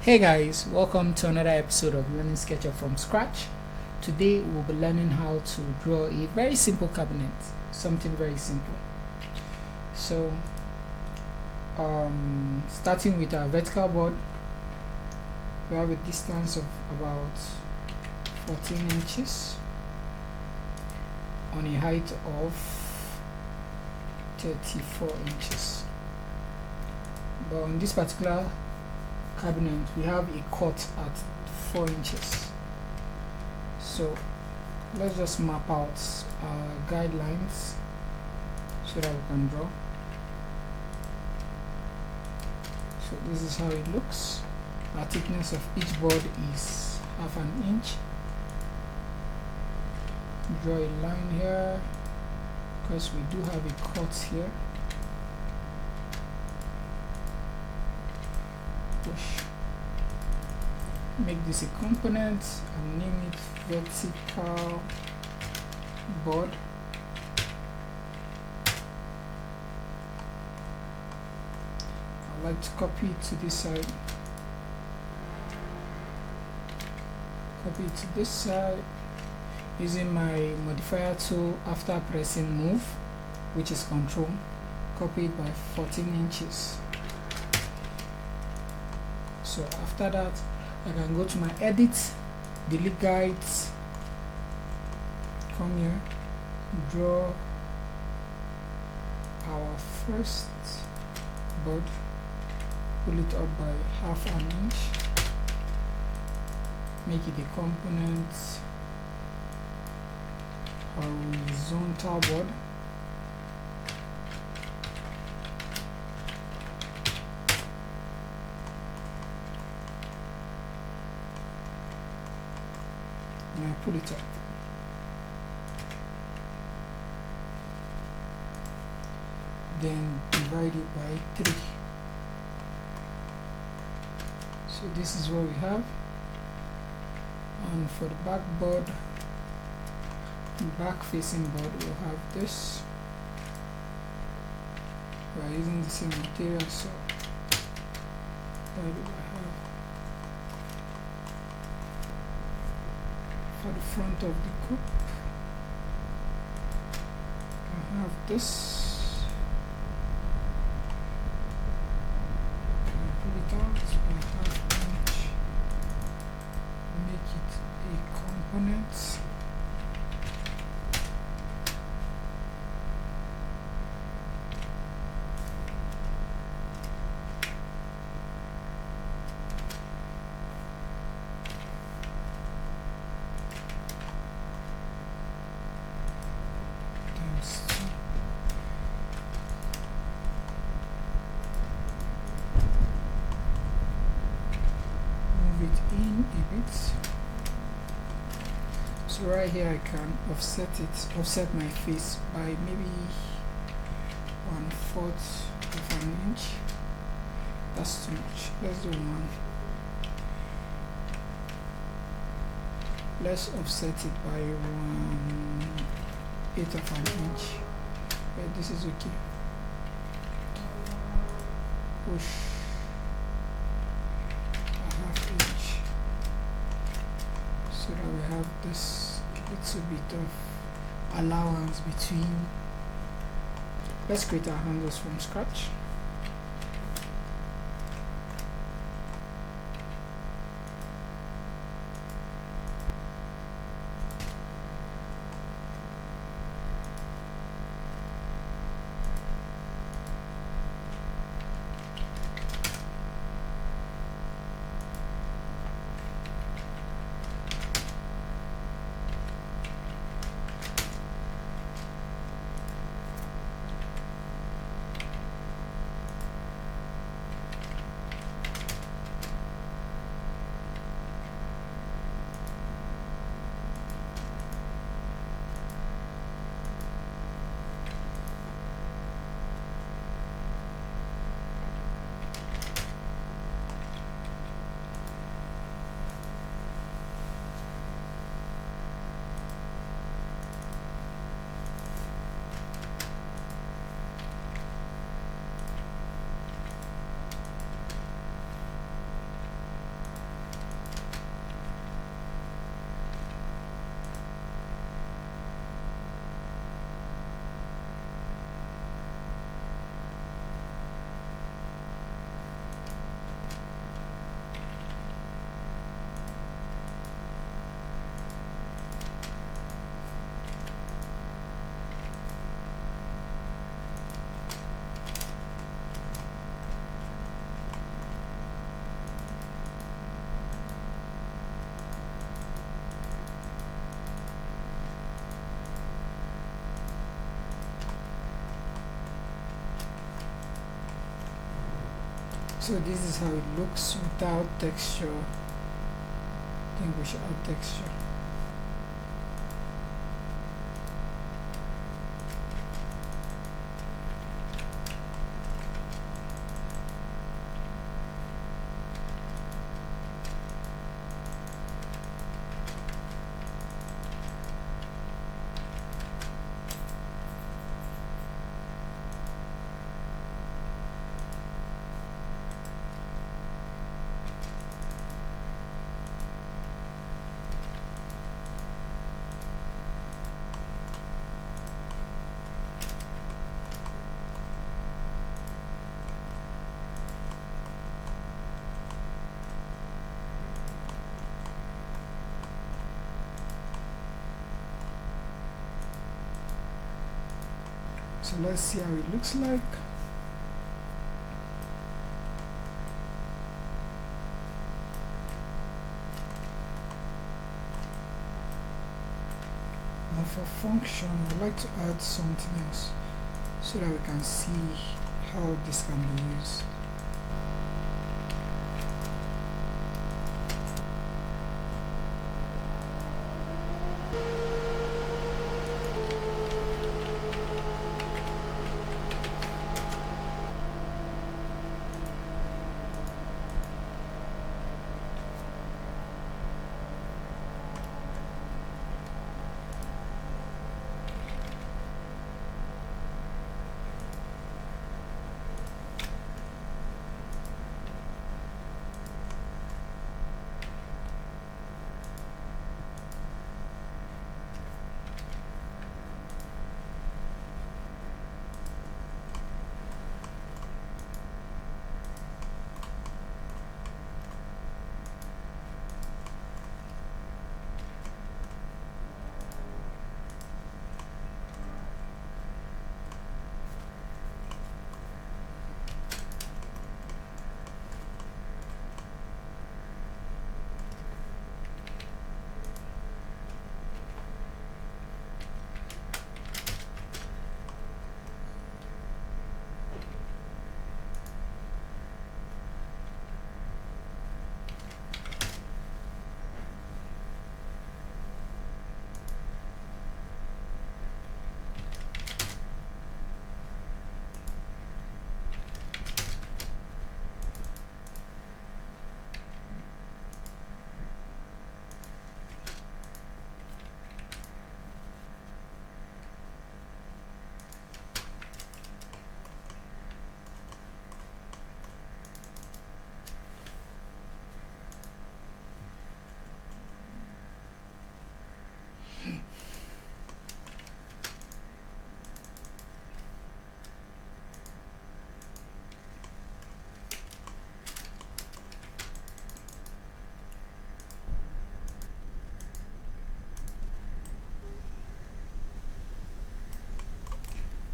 Hey guys, welcome to another episode of Learning SketchUp from Scratch. Today we'll be learning how to draw a very simple cabinet, something very simple. So, starting with our vertical board, we have a distance of about 14 inches on a height of 34 inches. But on this particular cabinet we have a cut at 4 inches. So let's just map out our guidelines so that we can draw. So this is how it looks. Our thickness of each board is half an inch. Draw a line here because we do have a cut here. Push. Make this a component and name it vertical board. I'd like to copy it to this side. Copy it to this side using my modifier tool. After pressing move, which is control, copy it by 14 inches. So after that, I can go to my edit, delete guides, come here, draw our first board, pull it up by half an inch, make it a component, horizontal board. And I pull it up. Then divide it by 3. So this is what we have. And for the backboard, back facing board, we'll have this. We are using the same material, so what do I have? For the front of the group, I have this. Pull it out by half inch. Make it a component. It in a bit. So right here I can offset my face by maybe 1/4 of an inch. That's too much. Let's do 1. Let's offset it by 1/8 of an inch. But this is okay. Push. So that we have this little bit of allowance between. Let's create our handles from scratch. So this is how it looks without texture. I think we should add texture. So let's see how it looks like. Now for function, I'd like to add something else so that we can see how this can be used.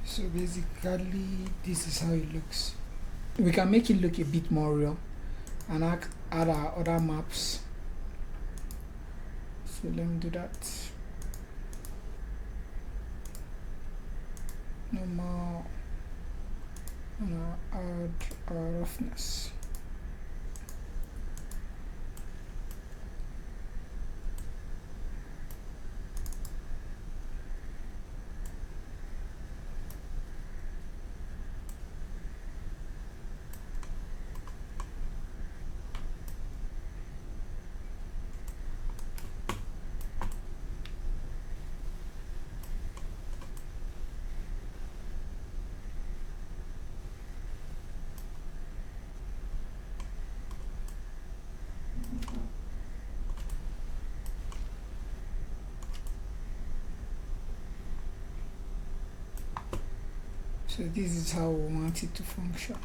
So basically this is how it looks. We can make it look a bit more real and add our other maps. So let me do that. Normal, and I'll add our roughness. So this is how we want it to function.